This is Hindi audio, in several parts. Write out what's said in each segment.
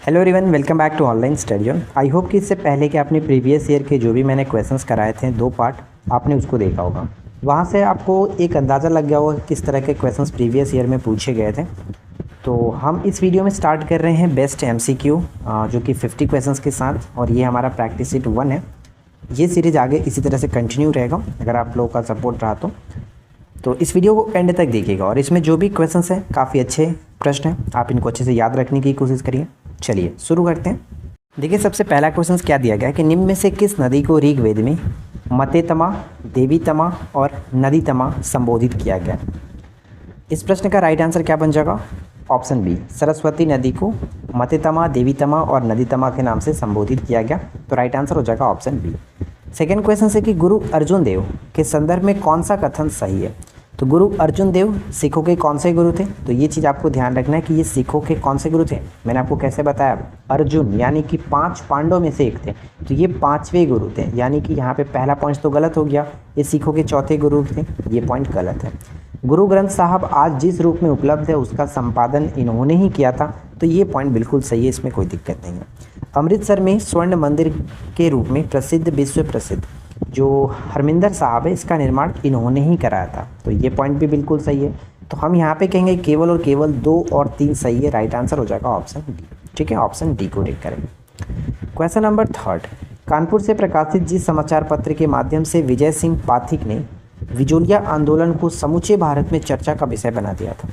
Hello everyone, welcome back to online study on. I hope कि इससे पहले कि आपने प्रीवियस ईयर के जो भी मैंने क्वेश्चंस कराए थे 2 पार्ट आपने उसको देखा होगा। वहाँ से आपको एक अंदाज़ा लग गया होगा किस तरह के क्वेश्चंस प्रीवियस ईयर में पूछे गए थे। तो हम इस वीडियो में स्टार्ट कर रहे हैं बेस्ट एमसीक्यू जो कि 50 क्वेश्चंस के साथ, और ये हमारा प्रैक्टिस शीट 1 है। ये सीरीज़ आगे इसी तरह से कंटिन्यू रहेगा अगर आप लोगों का सपोर्ट रहा तो इस वीडियो को एंड तक देखिएगा। और इसमें जो भी क्वेश्चंस हैं काफ़ी अच्छे प्रश्न हैं, आप इनको अच्छे से याद रखने की कोशिश करिए। चलिए शुरू करते हैं। देखिए सबसे पहला क्वेश्चन क्या दिया गया है कि निम्न में से किस नदी को ऋग्वेद में मतेतमा, देवीतमा और नदीतमा संबोधित किया गया। इस प्रश्न का राइट आंसर क्या बन जाएगा? ऑप्शन बी, सरस्वती नदी को मतेतमा, देवीतमा और नदीतमा के नाम से संबोधित किया गया। तो राइट आंसर हो जाएगा ऑप्शन बी। सेकेंड क्वेश्चन है कि गुरु अर्जुन देव के संदर्भ में कौन सा कथन सही है। तो गुरु अर्जुन देव सिखों के कौन से गुरु थे? तो ये चीज़ आपको ध्यान रखना है कि ये सिखों के कौन से गुरु थे। मैंने आपको कैसे बताया, अर्जुन यानी कि 5 पांडवों में से एक थे, तो ये 5वें गुरु थे। यानी कि यहाँ पे पहला पॉइंट तो गलत हो गया, ये सिखों के चौथे गुरु थे, ये पॉइंट गलत है। गुरु ग्रंथ साहब आज जिस रूप में उपलब्ध है उसका संपादन इन्होंने ही किया था, तो ये पॉइंट बिल्कुल सही है, इसमें कोई दिक्कत नहीं है। अमृतसर में स्वर्ण मंदिर के रूप में प्रसिद्ध, विश्व प्रसिद्ध जो हरमिंदर साहब है, इसका निर्माण इन्होंने ही कराया था, तो ये पॉइंट भी बिल्कुल सही है। तो हम यहाँ पे कहेंगे केवल और केवल 2 और 3 सही है। राइट आंसर हो जाएगा ऑप्शन डी। ठीक है, ऑप्शन डी को टिक करेंगे। क्वेश्चन नंबर 3, कानपुर से प्रकाशित जिस समाचार पत्र के माध्यम से विजय सिंह पाठक ने विजोलिया आंदोलन को समूचे भारत में चर्चा का विषय बना दिया था।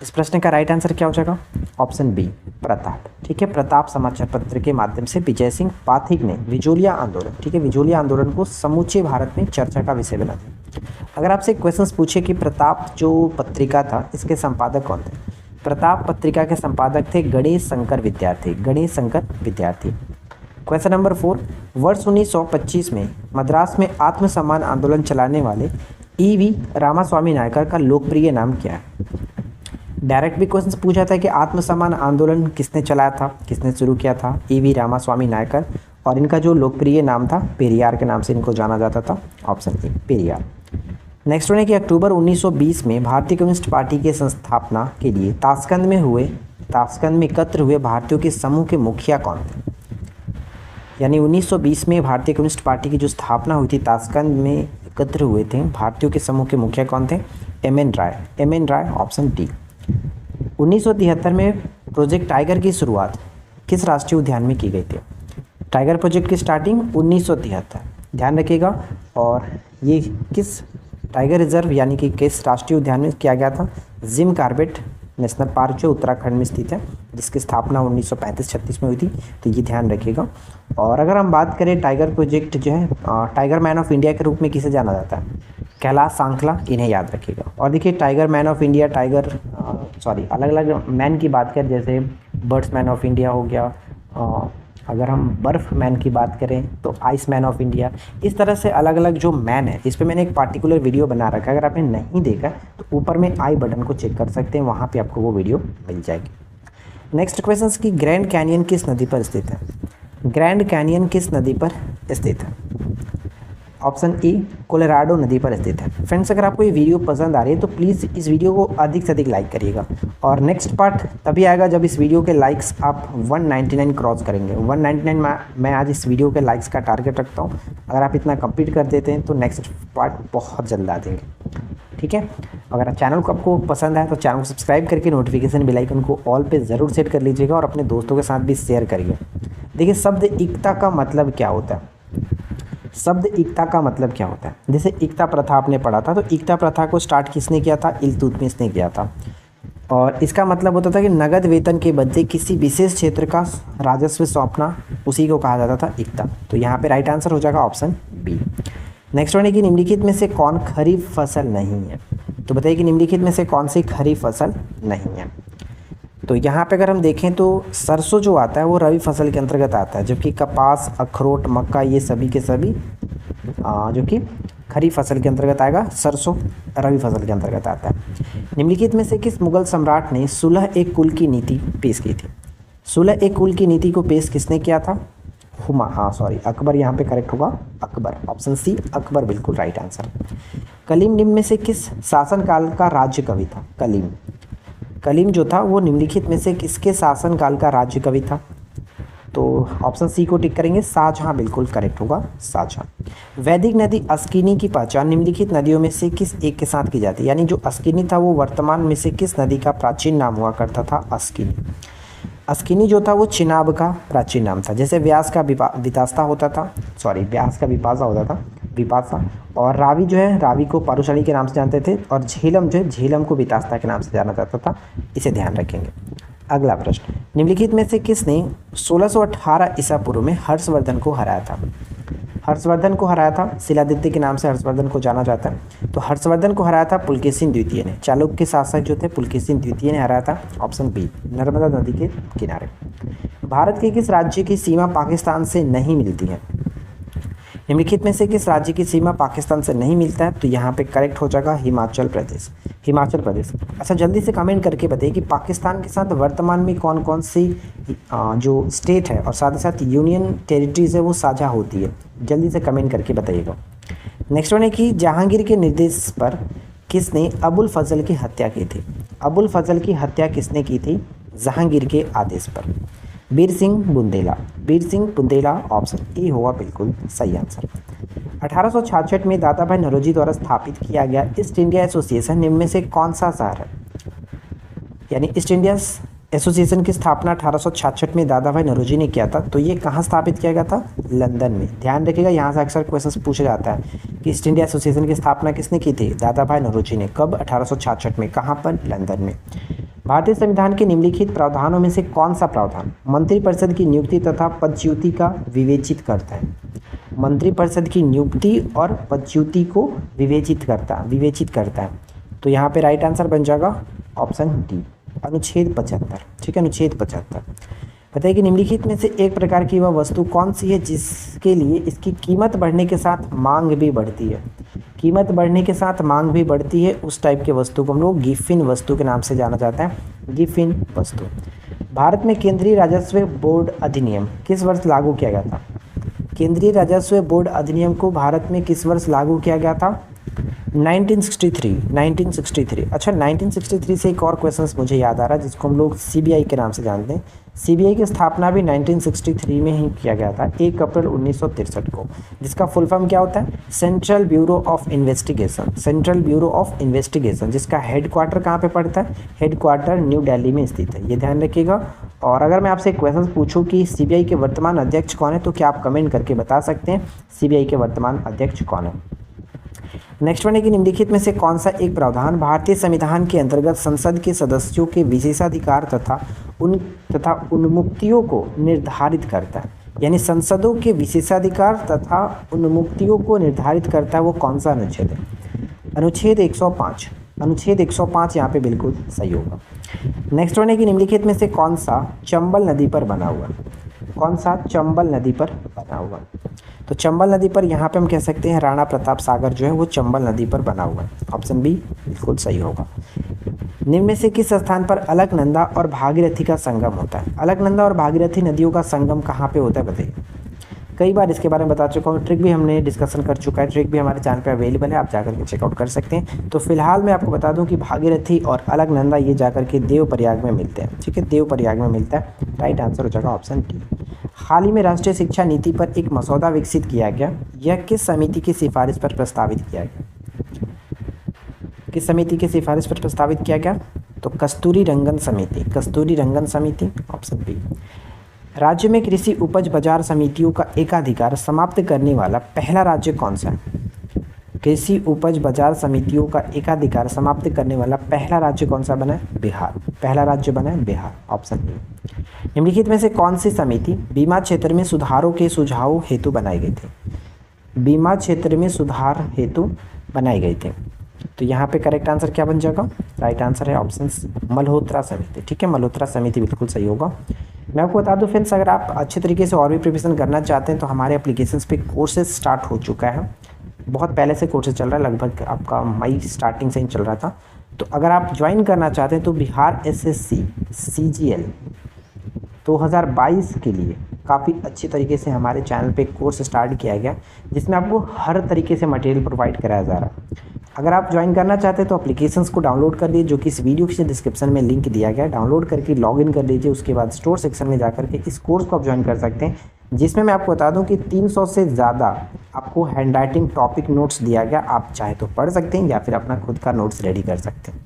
इस प्रश्न का राइट आंसर क्या हो जाएगा? Option B, Pratap. ठीक है, प्रताप समाचार पत्र के माध्यम से विजय सिंह पाठक ने विजोलिया आंदोलन, ठीक है, विजोलिया आंदोलन को समूचे भारत में चर्चा का विषय बना दिया। अगर आपसे क्वेश्चंस पूछे कि प्रताप जो पत्रिका था इसके संपादक कौन थे? प्रताप पत्रिका के संपादक थे गणेश शंकर विद्यार्थी, गणेश शंकर विद्यार्थी। क्वेश्चन नंबर 4, वर्ष 1925 में मद्रास में आत्मसम्मान आंदोलन चलाने वाले ईवी रामास्वामी नायकर का लोकप्रिय नाम क्या है? डायरेक्ट भी क्वेश्चन पूछा था कि आत्मसम्मान आंदोलन किसने चलाया था, किसने शुरू किया था? ईवी रामास्वामी नायकर। और इनका जो लोकप्रिय नाम था पेरियार के नाम से इनको जाना जाता था। Option A, Periyar. Next one है कि अक्टूबर 1920 में भारतीय कम्युनिस्ट पार्टी के संस्थापना के लिए ताशकंद में एकत्र हुए भारतीयों के समूह के मुखिया कौन थे? यानी 1920 में भारतीय कम्युनिस्ट पार्टी की जो स्थापना हुई थी, ताशकंद में एकत्र हुए थे भारतीयों के समूह के मुखिया कौन थे? एम.एन. राय। Option D. 1973 में प्रोजेक्ट टाइगर की शुरुआत किस राष्ट्रीय उद्यान में की गई थी? टाइगर प्रोजेक्ट की स्टार्टिंग 1973, ध्यान रखिएगा। और ये किस टाइगर रिजर्व यानी कि किस राष्ट्रीय उद्यान में किया गया था? जिम कॉर्बेट नेशनल पार्क जो उत्तराखंड में स्थित है, जिसकी स्थापना 1935-36 में हुई थी, तो ये ध्यान रखिएगा। और अगर हम बात करें टाइगर प्रोजेक्ट जो है, टाइगर मैन ऑफ इंडिया के रूप में किसे जाना जाता है? कैलाश सांखला, इन्हें याद रखिएगा। और देखिए टाइगर मैन ऑफ इंडिया, अलग अलग मैन की बात करें, जैसे बर्ड्स मैन ऑफ इंडिया हो गया, अगर हम बर्फ मैन की बात करें तो आइस मैन ऑफ इंडिया, इस तरह से अलग अलग जो मैन है, इस पर मैंने एक पार्टिकुलर वीडियो बना रखा है। अगर आपने नहीं देखा तो ऊपर में आई बटन को चेक कर सकते हैं, वहाँ पे आपको वो वीडियो मिल जाएगी। नेक्स्ट क्वेश्चन की ग्रैंड कैनियन किस नदी पर स्थित है? ग्रैंड कैनियन किस नदी पर स्थित है? ऑप्शन ए, कोलोराडो नदी पर स्थित है। फ्रेंड्स, अगर आपको ये वीडियो पसंद आ रही है तो प्लीज़ इस वीडियो को अधिक से अधिक लाइक करिएगा। और नेक्स्ट पार्ट तभी आएगा जब इस वीडियो के लाइक्स आप 199 क्रॉस करेंगे। 199 मैं आज इस वीडियो के लाइक्स का टारगेट रखता हूँ। अगर आप इतना कंप्लीट कर देते हैं तो नेक्स्ट पार्ट बहुत जल्द आ देंगे। ठीक है, अगर चैनल को आपको पसंद आए तो चैनल को सब्सक्राइब करके नोटिफिकेशन बेल आइकन को ऑल पे ज़रूर सेट कर लीजिएगा और अपने दोस्तों के साथ भी शेयर करिए। देखिए शब्द एकता का मतलब क्या होता है? शब्द एकता का मतलब क्या होता है? जैसे एकता प्रथा आपने पढ़ा था, तो एकता प्रथा को स्टार्ट किसने किया था? इल्तुतमिश ने किया था। और इसका मतलब होता था कि नगद वेतन के बदले किसी विशेष क्षेत्र का राजस्व सौंपना, उसी को कहा जाता था एकता। तो यहाँ पे राइट आंसर हो जाएगा ऑप्शन बी। नेक्स्ट वन है कि निम्नलिखित में से कौन खरीफ फसल नहीं है? तो बताइए कि निम्नलिखित में से कौन सी खरीफ फसल नहीं है? तो यहाँ पे अगर हम देखें तो सरसों जो आता है वो रबी फसल के अंतर्गत आता है, जबकि कपास, अखरोट, मक्का ये सभी के सभी जो कि खरीफ फसल के अंतर्गत आएगा। सरसों रबी फसल के अंतर्गत आता है। निम्नलिखित में से किस मुगल सम्राट ने सुलह एक कुल की नीति पेश की थी? सुलह एक कुल की नीति को पेश किसने किया था? अकबर यहाँ पे करेक्ट होगा, अकबर। ऑप्शन सी, अकबर बिल्कुल राइट आंसर। कलीम निम्न में से किस शासनकाल का राज्य कवि था? कलीम कलीम जो था वो निम्नलिखित में से किसके शासनकाल का राज्य कवि था? तो ऑप्शन सी को टिक करेंगे, शाहजहां बिल्कुल करेक्ट होगा, शाहजहां। वैदिक नदी अस्किनी की पहचान निम्नलिखित नदियों में से किस एक के साथ की जाती है? यानी जो अस्किनी था वो वर्तमान में से किस नदी का प्राचीन नाम हुआ करता था? अस्किनी। अस्किनी जो था वो चिनाब का प्राचीन नाम था। जैसे व्यास का विपासा होता था, व्यास का विपासा होता था, विपासा। और रावी जो है, रावी को पारुशाली के नाम से जानते थे। और झेलम जो है, झेलम को वितास्ता के नाम से जाना जाता था। इसे ध्यान रखेंगे। अगला प्रश्न, निम्नलिखित में से किसने 1618 ईसा पूर्व में हर्षवर्धन को हराया था? हर्षवर्धन को हराया था, शिलादित्य के नाम से हर्षवर्धन को जाना जाता है। तो हर्षवर्धन को हराया था पुलकेशिन द्वितीय ने। चालुक्य शासक जो थे पुलकेशिन द्वितीय ने हराया था। ऑप्शन बी, नर्मदा नदी के किनारे। भारत के किस राज्य की सीमा पाकिस्तान से नहीं मिलती है? निम्नलिखित में से किस राज्य की सीमा पाकिस्तान से नहीं मिलता है? तो यहाँ पे करेक्ट हो जाएगा हिमाचल प्रदेश। हिमाचल प्रदेश। अच्छा, जल्दी से कमेंट करके बताइए कि पाकिस्तान के साथ वर्तमान में कौन कौन सी जो स्टेट है और साथ ही साथ यूनियन टेरिटरीज है वो साझा होती है। जल्दी से कमेंट करके बताइएगा। नेक्स्ट वन है कि जहांगीर के निर्देश पर किसने अबुल फजल की हत्या की थी? अबुल फजल की हत्या किसने की थी? जहांगीर के आदेश पर। वीर सिंह बुंदेला। वीर सिंह बुंदेला ऑप्शन ए होगा बिल्कुल सही आंसर। 1866 में दादा भाई नौरोजी द्वारा स्थापित किया गया ईस्ट इंडिया एसोसिएशन निम्न में से कौन सा शहर है? यानी ईस्ट इंडिया एसोसिएशन की स्थापना 1866 में दादा भाई नौरोजी ने किया था। तो ये कहाँ स्थापित किया गया था? लंदन में। ध्यान रखिएगा, यहाँ से अक्सर क्वेश्चन पूछा जाता है कि ईस्ट इंडिया एसोसिएशन की स्थापना किसने की थी? दादा भाई नौरोजी ने। कब? 1866 में। कहाँ पर? लंदन में। भारतीय संविधान के निम्नलिखित प्रावधानों में से कौन सा प्रावधान मंत्रिपरिषद की नियुक्ति तथा पदच्युति का विवेचित करता है? मंत्रिपरिषद की नियुक्ति और पदच्युति को विवेचित करता है। तो यहाँ पे राइट आंसर बन जाएगा ऑप्शन डी, अनुच्छेद 75। ठीक है, अनुच्छेद 75। बताइए कि निम्नलिखित में से एक प्रकार की वह वस्तु कौन सी है जिसके लिए इसकी कीमत बढ़ने के साथ मांग भी बढ़ती है? कीमत बढ़ने के साथ मांग भी बढ़ती है, उस टाइप के वस्तु को हम लोग गिफिन वस्तु के नाम से जाना जाता है। गिफिन वस्तु। भारत में केंद्रीय राजस्व बोर्ड अधिनियम किस वर्ष लागू किया गया था? केंद्रीय राजस्व बोर्ड अधिनियम को भारत में किस वर्ष लागू किया गया था? 1963। अच्छा, 1963 से एक और क्वेश्चन मुझे याद आ रहा है जिसको हम लोग सीबीआई के नाम से जानते हैं। सीबीआई की स्थापना भी 1963 में ही किया गया था, 1 अप्रैल 1963 को, जिसका फुल फॉर्म क्या होता है? Central bureau of investigation. Central bureau of investigation, जिसका हेडक्वार्टर कहाँ पे पड़ता है? हेडक्वार्टर न्यू दिल्ली में स्थित है। ये ध्यान रखिएगा। और अगर मैं आपसे क्वेश्चन पूछूं कि सीबीआई के वर्तमान अध्यक्ष कौन है, तो क्या आप कमेंट करके बता सकते हैं सीबीआई के वर्तमान अध्यक्ष कौन है? नेक्स्ट वन है कि निम्नलिखित में से कौन सा एक प्रावधान भारतीय संविधान के अंतर्गत संसद के सदस्यों के विशेषाधिकार तथा उन्मुक्तियों को निर्धारित करता है? यानी संसदों के विशेषाधिकार तथा उन्मुक्तियों को निर्धारित करता है, वो कौन सा अनुच्छेद है? अनुच्छेद 105। अनुच्छेद 105 यहाँ पे बिल्कुल सही होगा। नेक्स्ट वन है कि निम्नलिखित में से कौन सा चंबल नदी पर बना हुआ? कौन सा चंबल नदी पर बना हुआ? तो चंबल नदी पर यहाँ पे हम कह सकते हैं राणा प्रताप सागर जो है वो चंबल नदी पर बना हुआ है। ऑप्शन बी बिल्कुल सही होगा। निम्न में से किस स्थान पर अलकनंदा और भागीरथी का संगम होता है? अलकनंदा और भागीरथी नदियों का संगम कहाँ पे होता है बताइए? कई बार इसके बारे में बता चुका हूँ, ट्रिक भी हमने डिस्कशन कर चुका है। ट्रिक भी हमारे चैनल पे अवेलेबल है, आप जाकर के चेकआउट कर सकते हैं। तो फिलहाल मैं आपको बता दूं कि भागीरथी और अलकनंदा ये जाकर के देवप्रयाग में मिलते हैं। ठीक है, देवप्रयाग में मिलता है। राइट आंसर हो जाएगा ऑप्शन डी। हाल ही में राष्ट्रीय शिक्षा नीति पर एक मसौदा विकसित किया गया, यह किस समिति की सिफारिश पर प्रस्तावित किया गया? किस समिति की सिफारिश पर प्रस्तावित किया गया? तो कस्तूरी रंगन समिति। कस्तूरी रंगन समिति, ऑप्शन बी। राज्य में कृषि उपज बाजार समितियों का एकाधिकार समाप्त करने वाला पहला राज्य कौन सा है? कृषि उपज बाजार समितियों का एकाधिकार समाप्त करने वाला पहला राज्य कौन सा बना है? बिहार। पहला राज्य बना है बिहार, ऑप्शन बी। निम्नलिखित में से कौन सी समिति बीमा क्षेत्र में सुधारों के सुझाव हेतु बनाई गई थी? बीमा क्षेत्र में सुधार हेतु बनाई गई थी। तो यहाँ पे करेक्ट आंसर क्या बन जाएगा? राइट आंसर है ऑप्शन मल्होत्रा समिति। ठीक है, मल्होत्रा समिति बिल्कुल सही होगा। मैं आपको बता दूं फ्रेंड्स, अगर आप अच्छे तरीके से और भी प्रिपरेशन करना चाहते हैं तो हमारे एप्लीकेशंस पे कोर्सेज स्टार्ट हो चुका है। बहुत पहले से कोर्सेज चल रहा है, लगभग आपका मई स्टार्टिंग से ही चल रहा था। तो अगर आप ज्वाइन करना चाहते हैं तो बिहार एसएससी सीजीएल 2022 के लिए काफ़ी अच्छी तरीके से हमारे चैनल पे कोर्स स्टार्ट किया गया, जिसमें आपको हर तरीके से मटेरियल प्रोवाइड कराया जा रहा है। अगर आप ज्वाइन करना चाहते हैं तो एप्लीकेशंस को डाउनलोड कर लीजिए, जो कि इस वीडियो के डिस्क्रिप्शन में लिंक दिया गया है। डाउनलोड करके लॉगिन कर लीजिए, उसके बाद स्टोर सेक्शन में जाकर के इस कोर्स को आप ज्वाइन कर सकते हैं, जिसमें मैं आपको बता दूं कि 300 से ज़्यादा आपको हैंड राइटिंग टॉपिक नोट्स दिया गया। आप चाहे तो पढ़ सकते हैं या फिर अपना खुद का नोट्स रेडी कर सकते हैं।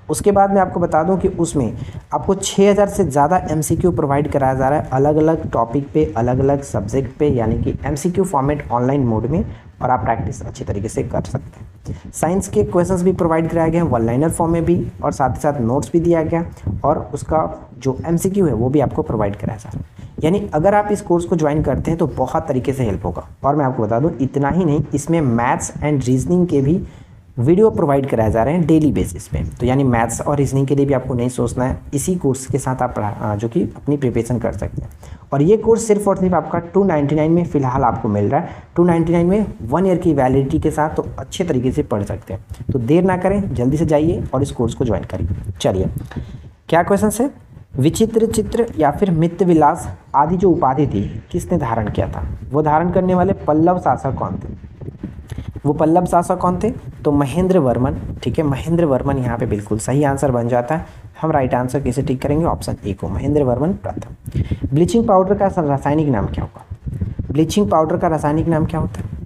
उसके बाद मैं आपको बता दूं कि उसमें आपको 6000 से ज़्यादा MCQ प्रोवाइड कराया जा रहा है, अलग अलग टॉपिक पे, अलग अलग सब्जेक्ट पे, यानी कि MCQ फॉर्मेट ऑनलाइन मोड में, और आप प्रैक्टिस अच्छी तरीके से कर सकते हैं। साइंस के क्वेश्चंस भी प्रोवाइड कराए गए हैं वन लाइनर फॉर्म में भी, और साथ ही साथ नोट्स भी दिया गया, और उसका जो MCQ है वो भी आपको प्रोवाइड कराया जा रहा है। यानी अगर आप इस कोर्स को ज्वाइन करते हैं तो बहुत तरीके से हेल्प होगा। और मैं आपको बता दूं, इतना ही नहीं, इसमें मैथ्स एंड रीजनिंग के भी वीडियो प्रोवाइड कराए जा रहे हैं डेली बेसिस पे। तो यानी मैथ्स और रीजनिंग के लिए भी आपको नहीं सोचना है, इसी कोर्स के साथ आप जो कि अपनी प्रिपरेशन कर सकते हैं। और ये कोर्स सिर्फ और सिर्फ आपका 299 में फ़िलहाल आपको मिल रहा है। 299 में 1 ईयर की वैलिडिटी के साथ, तो अच्छे तरीके से पढ़ सकते हैं। तो देर ना करें, जल्दी से जाइए और इस कोर्स को ज्वाइन करिए। चलिए, क्या क्वेश्चन है? विचित्र चित्र या फिर मित्र विलास आदि जो उपाधि थी किसने धारण किया था? वो धारण करने वाले पल्लव शासक कौन थे? वो पल्लव शासक कौन थे? तो महेंद्र वर्मन। ठीक है, महेंद्र वर्मन यहाँ पे बिल्कुल सही आंसर बन जाता है। हम राइट आंसर कैसे टिक करेंगे? ऑप्शन ए को, महेंद्र वर्मन प्रथम। ब्लीचिंग पाउडर का रासायनिक नाम क्या होगा? ब्लीचिंग पाउडर का रासायनिक नाम क्या होता है?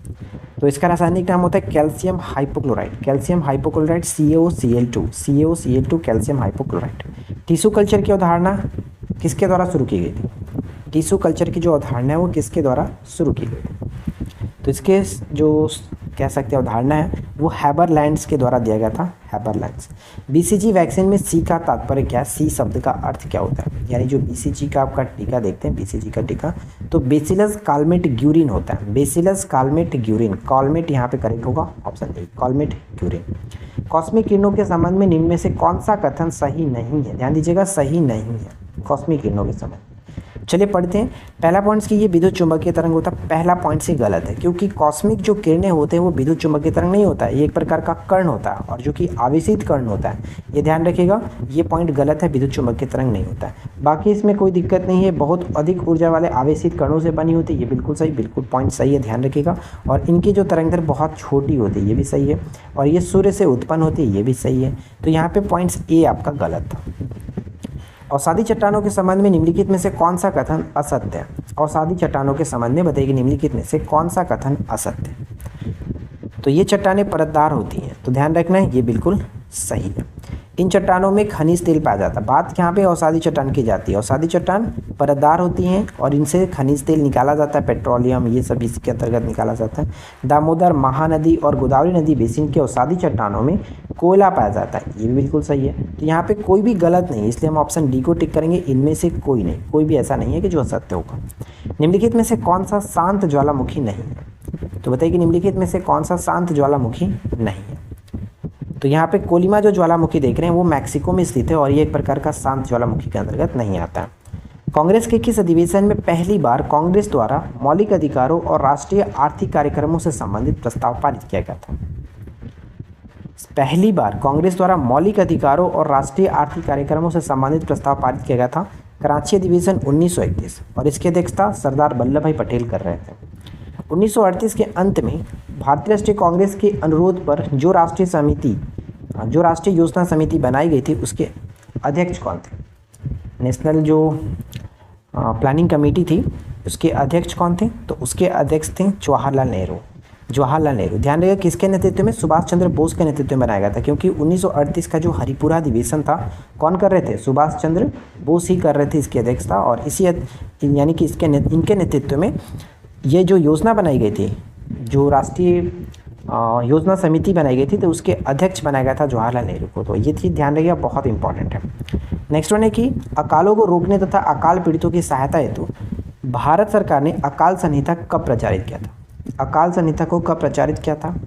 तो इसका रासायनिक नाम होता है calcium hypochlorite. Calcium hypochlorite CaOCl2, CaOCl2 calcium hypochlorite. Tissue culture की अवधारणा किसके द्वारा शुरू की गई थी? टिश्यू कल्चर की जो अवधारणा है वो किसके द्वारा शुरू की गई? तो इसके जो कह सकते हैं अवधारणा है वो हैबरलैंड्स के द्वारा दिया गया था, हैबरलैंड्स। BCG वैक्सीन में C का तात्पर्य क्या है? C शब्द का अर्थ क्या होता है? यानी जो BCG का आपका टीका देखते हैं, BCG का टीका, तो बेसिलस कालमेट ग्यूरिन होता है। बेसिलस कालमेट ग्यूरिन, कॉलमेट यहाँ पे करेक्ट होगा, ऑप्शन ए, कॉलमेट ग्यूरिन। कॉस्मिक किरणों के संबंध में निम्न में से कौन सा कथन सही नहीं है? ध्यान दीजिएगा, सही नहीं है कॉस्मिक किरणों के संबंध। चलिए पढ़ते हैं। पहला पॉइंट कि ये विद्युत चुंबकीय तरंग होता है, पहला पॉइंट से गलत है, क्योंकि कॉस्मिक जो किरणें होते हैं वो विद्युत चुंबकीय तरंग नहीं होता है, ये एक प्रकार का कर्ण होता है, और जो कि आवेशित कर्ण होता है। ये ध्यान रखिएगा, ये पॉइंट गलत है, विद्युत चुंबकीय तरंग नहीं होता है। बाकी इसमें कोई दिक्कत नहीं है, बहुत अधिक ऊर्जा वाले आवेशित कणों से बनी होती है, ये बिल्कुल सही, बिल्कुल पॉइंट सही है, ध्यान रखिएगा। और इनकी जो तरंगदैर्घ्य बहुत छोटी होती है, ये भी सही है। और ये सूर्य से उत्पन्न होती है, ये भी सही है। तो यहाँ पे पॉइंट्स ए आपका गलत था। अवसादी चट्टानों के संबंध में निम्नलिखित में से कौन सा कथन असत्य है? अवसादी चट्टानों के संबंध में बताइए, निम्नलिखित में से कौन सा कथन असत्य है? तो ये चट्टानें परतदार होती हैं, तो ध्यान रखना है, ये बिल्कुल सही है। इन चट्टानों में खनिज तेल पाया जाता है। बात यहाँ पे अवसादी चट्टान की जाती है। अवसादी चट्टान परतदार होती हैं और इनसे खनिज तेल निकाला जाता है, पेट्रोलियम, ये सब इसके अंतर्गत निकाला जाता है। दामोदर, महानदी और गोदावरी नदी बेसिन के अवसादी चट्टानों में कोयला पाया जाता है, ये भी बिल्कुल सही है। तो यहाँ पे कोई भी गलत नहीं, इसलिए हम ऑप्शन डी को टिक करेंगे। इनमें से कोई नहीं, कोई भी ऐसा नहीं है कि जो असत्य होगा। निम्नलिखित में से कौन सा शांत ज्वालामुखी नहीं है? तो बताइए कि निम्नलिखित में से कौन सा शांत ज्वालामुखी नहीं है? तो यहाँ पे कोलिमा जो ज्वालामुखी देख रहे हैं वो मैक्सिको में स्थित है, और ये एक प्रकार का शांत ज्वालामुखी के अंतर्गत नहीं आता है। कांग्रेस के किस अधिवेशन में पहली बार कांग्रेस द्वारा मौलिक अधिकारों और राष्ट्रीय आर्थिक कार्यक्रमों से संबंधित प्रस्ताव पारित किया गया था? पहली बार कांग्रेस द्वारा मौलिक अधिकारों और राष्ट्रीय आर्थिक कार्यक्रमों से संबंधित प्रस्ताव पारित किया गया था कराची अधिवेशन 1931, और इसकी अध्यक्षता सरदार वल्लभ भाई पटेल कर रहे थे। 1938 के अंत में भारतीय राष्ट्रीय कांग्रेस के अनुरोध पर जो राष्ट्रीय योजना समिति बनाई गई थी उसके अध्यक्ष कौन थे? नेशनल जो प्लानिंग कमेटी थी उसके अध्यक्ष कौन थे? तो उसके अध्यक्ष थे जवाहरलाल नेहरू। जवाहरलाल नेहरू, ध्यान रखिएगा, किसके नेतृत्व में? सुभाष चंद्र बोस के नेतृत्व में बनाया गया था, क्योंकि 1938 का जो हरिपुरा अधिवेशन था कौन कर रहे थे? सुभाष चंद्र बोस ही कर रहे थे इसकी अध्यक्षता, और इसी यानी कि इनके नेतृत्व में ये जो योजना बनाई गई थी, जो राष्ट्रीय योजना समिति बनाई गई थी, तो उसके अध्यक्ष बनाया गया था जवाहरलाल नेहरू को। तो ये चीज़ ध्यान रखिएगा, बहुत इंपॉर्टेंट है। नेक्स्ट वन है कि अकालों को रोकने तथा अकाल पीड़ितों की सहायता हेतु भारत सरकार ने अकाल संहिता कब प्रचारित किया था? अकाल संहिता को कब प्रचारित किया था?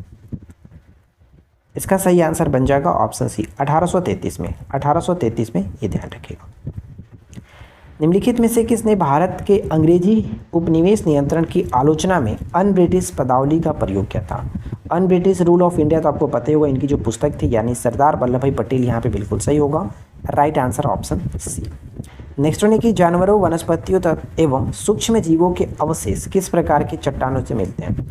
इसका सही आंसर बन जाएगा ऑप्शन सी, 1833 में। 1833 में, ये ध्यान रखिएगा। निम्नलिखित में से किसने भारत के अंग्रेजी उपनिवेश नियंत्रण की आलोचना में अन ब्रिटिश पदावली का प्रयोग किया था? Un British rule of India तो आपको पता ही होगा, इनकी जो पुस्तक थी, यानी सरदार वल्लभ भाई पटेल यहाँ पे बिल्कुल सही होगा, right answer option C. Next one है कि जानवरों, वनस्पतियों एवं सूक्ष्म जीवों के अवशेष किस प्रकार की चट्टानों से मिलते हैं।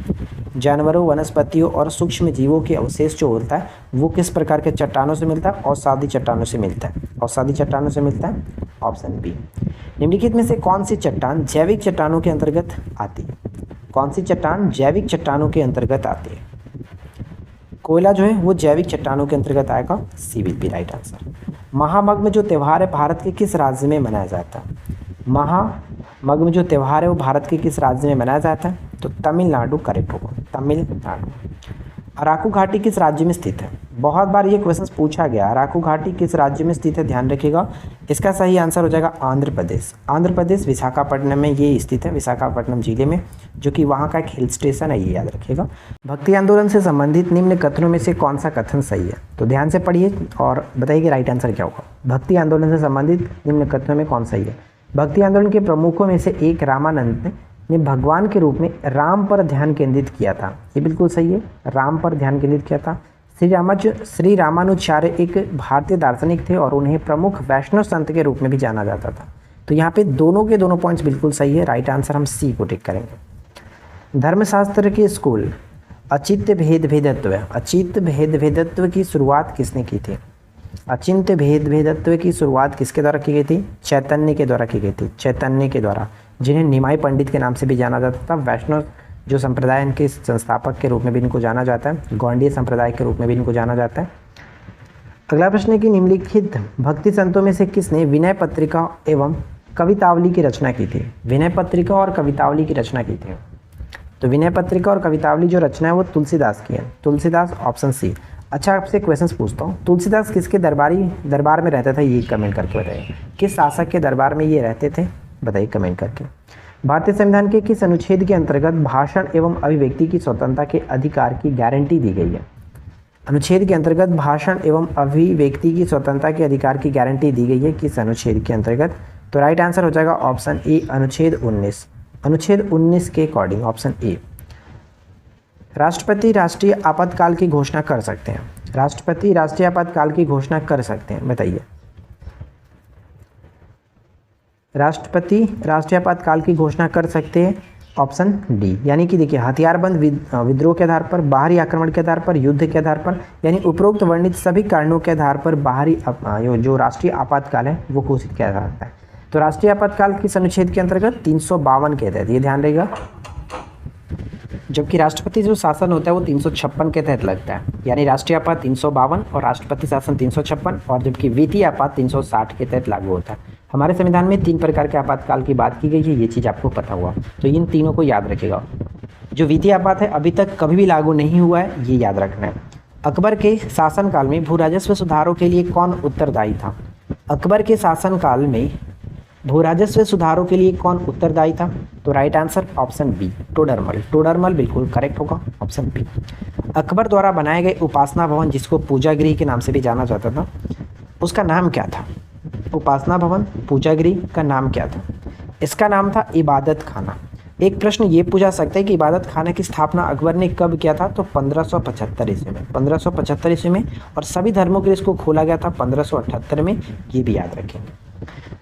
जानवरों, वनस्पतियों और सूक्ष्म जीवों के अवशेष जो होता है वो किस प्रकार के चट्टानों से मिलता है। औषधि चट्टानों से मिलता है। औषधि चट्टानों से मिलता है, ऑप्शन बी। निम्नलिखित में से कौन सी चट्टान जैविक चट्टानों के अंतर्गत आती है। कौन सी चट्टान जैविक चट्टानों के अंतर्गत आती है। कोयला जो है वो जैविक चट्टानों के अंतर्गत आएगा, सी विल बी राइट आंसर। महामग जो त्यौहार है भारत के किस राज्य में मनाया जाता है। महामग जो त्यौहार है वो भारत के किस राज्य में मनाया जाता है, तो तमिलनाडु करेक्ट होगा, तमिलनाडु। अराकू घाटी किस राज्य में स्थित है। बहुत बार ये क्वेश्चन पूछा गया, अराकू घाटी किस राज्य में स्थित है, ध्यान रखिएगा। इसका सही आंसर हो जाएगा आंध्र प्रदेश। आंध्र प्रदेश विशाखापट्टनम में ये स्थित है, विशाखापट्टनम जिले में, जो कि वहाँ का एक हिल स्टेशन है, ये याद रखिएगा। भक्ति आंदोलन से संबंधित निम्न कथनों में से कौन सा कथन सही है, तो ध्यान से पढ़िए और बताइए कि राइट आंसर क्या होगा। भक्ति आंदोलन से संबंधित निम्न कथनों में कौन सही है। भक्ति आंदोलन के प्रमुखों में से एक रामानंद ने भगवान के रूप में राम पर ध्यान केंद्रित किया था, ये बिल्कुल सही है, राम पर ध्यान केंद्रित किया था। श्री रामानुजाचार्य एक भारतीय दार्शनिक थे और उन्हें प्रमुख वैष्णव संत के रूप में भी जाना जाता था। तो यहाँ पे दोनों के दोनों पॉइंट्स बिल्कुल सही है, राइट आंसर हम सी को टिक करेंगे। धर्मशास्त्र के स्कूल अचित्य भेद भेदत्व, अचित्य भेद भेदत्व की शुरुआत किसने की थी। अचिंत्य भेद भेदत्व की शुरुआत किसके द्वारा की गई थी, चैतन्य के द्वारा की गई थी, चैतन्य के द्वारा, जिन्हें निमाई पंडित के नाम से भी जाना जाता था। वैष्णव जो संप्रदाय इनके संस्थापक के रूप में भी इनको जाना जाता है, गौड़ीय संप्रदाय के रूप में भी इनको जाना जाता है। अगला प्रश्न है कि निम्नलिखित भक्ति संतों में से किसने विनय पत्रिका एवं कवितावली की रचना की थी। विनय पत्रिका और कवितावली की रचना की थी, तो विनय पत्रिका और कवितावली जो रचना है वो तुलसीदास की है, तुलसीदास, ऑप्शन सी। अच्छा, आपसे क्वेश्चंस पूछता हूँ, तुलसीदास किसके दरबार में रहता था, ये कमेंट करके बताइए। किस शासक के दरबार में ये रहते थे, बताइए कमेंट करके। भारतीय संविधान के किस अनुच्छेद के अंतर्गत भाषण एवं अभिव्यक्ति की स्वतंत्रता के अधिकार की गारंटी दी गई है। अनुच्छेद के अंतर्गत भाषण एवं अभिव्यक्ति की स्वतंत्रता के अधिकार की गारंटी दी गई है, किस अनुच्छेद के अंतर्गत, तो राइट आंसर हो जाएगा ऑप्शन ए, अनुच्छेद 19। अनुच्छेद 19 के अकॉर्डिंग ऑप्शन ए। राष्ट्रपति राष्ट्रीय आपातकाल की घोषणा कर सकते हैं। राष्ट्रपति राष्ट्रीय आपातकाल की घोषणा कर सकते हैं, बताइए। राष्ट्रपति राष्ट्रीय आपातकाल की घोषणा कर सकते हैं, ऑप्शन डी। यानी कि देखिए, हथियारबंद विद्रोह के आधार पर, बाहरी आक्रमण के आधार पर, युद्ध के आधार पर, यानी उपरोक्त वर्णित सभी कारणों के आधार पर बाहरी जो राष्ट्रीय आपातकाल है वो घोषित किया जा सकता है। तो राष्ट्रीय आपातकाल किस अनुच्छेद के अंतर्गत, 352 के तहत, ये ध्यान रहेगा। जबकि राष्ट्रपति जो शासन होता है वो 356 के तहत लगता है, यानी राष्ट्रीय आपात 352 और राष्ट्रपति शासन 356, और जबकि वित्तीय आपात 360 के तहत लागू होता है। हमारे संविधान में 3 प्रकार के आपातकाल की बात की गई है, ये चीज़ आपको पता हुआ, तो इन तीनों को याद रखिएगा। जो वित्तीय आपात है अभी तक कभी भी लागू नहीं हुआ है, ये याद रखना है। अकबर के शासनकाल में भू राजस्व सुधारों के लिए कौन उत्तरदायी था। अकबर के शासनकाल में भू राजस्व सुधारों के लिए कौन उत्तरदायी था, तो right answer option B, Todarmal. Todarmal बिल्कुल करेक्ट होगा, ऑप्शन बी। अकबर द्वारा बनाए गए उपासना भवन, जिसको पूजा गृह के नाम से भी जाना जाता था, उसका नाम क्या था। उपासना भवन, पूजा गृह का नाम क्या था, इसका नाम था इबादत खाना। एक प्रश्न ये पूछा सकता है कि इबादत खाना की स्थापना अकबर ने कब किया था, तो 1575 ईस्वी में, 1575 ईस्वी में, और सभी धर्मों के लिए इसको खोला गया था 1578 में, ये भी याद रखेंगे।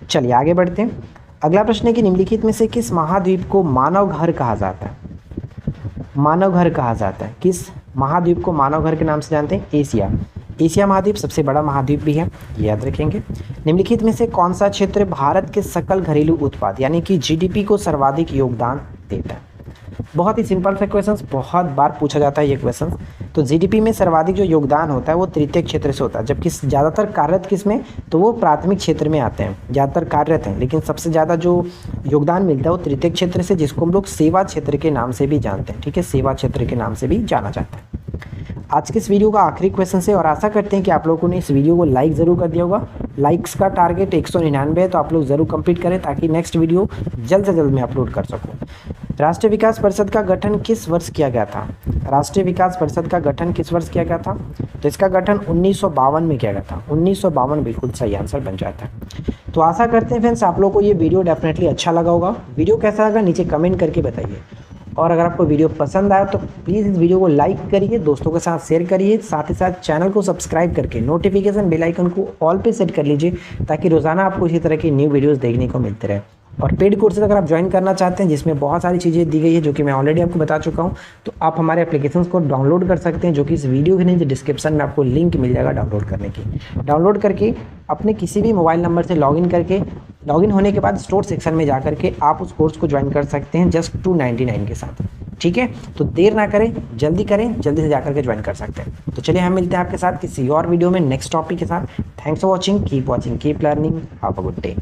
चलिए आगे बढ़ते हैं। अगला प्रश्न है कि निम्नलिखित में से किस महाद्वीप को मानव घर कहा जाता है। मानव घर कहा जाता है, किस महाद्वीप को मानव घर के नाम से जानते हैं, एशिया। एशिया महाद्वीप सबसे बड़ा महाद्वीप भी है, ये याद रखेंगे। निम्नलिखित में से कौन सा क्षेत्र भारत के सकल घरेलू उत्पाद यानी कि जीडीपी को सर्वाधिक योगदान देता है। बहुत ही सिंपल सा क्वेश्चन, बहुत बार पूछा जाता है ये क्वेश्चन। तो जीडीपी में सर्वाधिक जो योगदान होता है वो तृतीय क्षेत्र से होता है, जबकि ज़्यादातर कार्यरत किस में, तो वो प्राथमिक क्षेत्र में आते हैं, ज़्यादातर कार्यरत हैं, लेकिन सबसे ज़्यादा जो योगदान मिलता है वो तृतीय क्षेत्र से, जिसको हम लोग सेवा क्षेत्र के नाम से भी जानते हैं। ठीक है, सेवा क्षेत्र के नाम से भी जाना जाता है। आज के इस वीडियो का आखिरी क्वेश्चन से, और आशा करते हैं कि आप लोगों ने इस वीडियो को लाइक ज़रूर कर दिया होगा। लाइक्स का टारगेट 199 है, तो आप लोग ज़रूर कंप्लीट करें ताकि नेक्स्ट वीडियो जल्द से जल्द मैं अपलोड कर सकूं। राष्ट्रीय विकास परिषद का गठन किस वर्ष किया गया था। राष्ट्रीय विकास परिषद का गठन किस वर्ष किया गया था, तो इसका गठन 1952 में किया गया था। 1952 बिल्कुल सही आंसर बन जाता है। तो आशा करते हैं फ्रेंड्स आप लोगों को ये वीडियो डेफिनेटली अच्छा लगा होगा। वीडियो कैसा लगा नीचे कमेंट करके बताइए, और अगर आपको वीडियो पसंद आया तो प्लीज़ इस वीडियो को लाइक करिए, दोस्तों के साथ शेयर करिए, साथ ही साथ चैनल को सब्सक्राइब करके नोटिफिकेशन बेल आइकन को ऑल पे सेट कर लीजिए ताकि रोज़ाना आपको इसी तरह की न्यू वीडियोस देखने को मिलते रहे। और पेड कोर्सेज अगर आप ज्वाइन करना चाहते हैं जिसमें बहुत सारी चीज़ें दी गई है जो कि मैं ऑलरेडी आपको बता चुका हूं, तो आप हमारे एप्लीकेशंस को डाउनलोड कर सकते हैं, जो कि इस वीडियो के नीचे डिस्क्रिप्शन में आपको लिंक मिल जाएगा डाउनलोड करने की। डाउनलोड करके अपने किसी भी मोबाइल नंबर से लॉगिन होने के बाद स्टोर सेक्शन में जा करके आप उस कोर्स को ज्वाइन कर सकते हैं जस्ट 299 के साथ। ठीक है, तो देर ना करें, जल्दी करें, जल्दी से जाकर के ज्वाइन कर सकते हैं। तो चलिए हम मिलते हैं आपके साथ किसी और वीडियो में नेक्स्ट टॉपिक के साथ। Thanks for watching, keep learning, have a good day.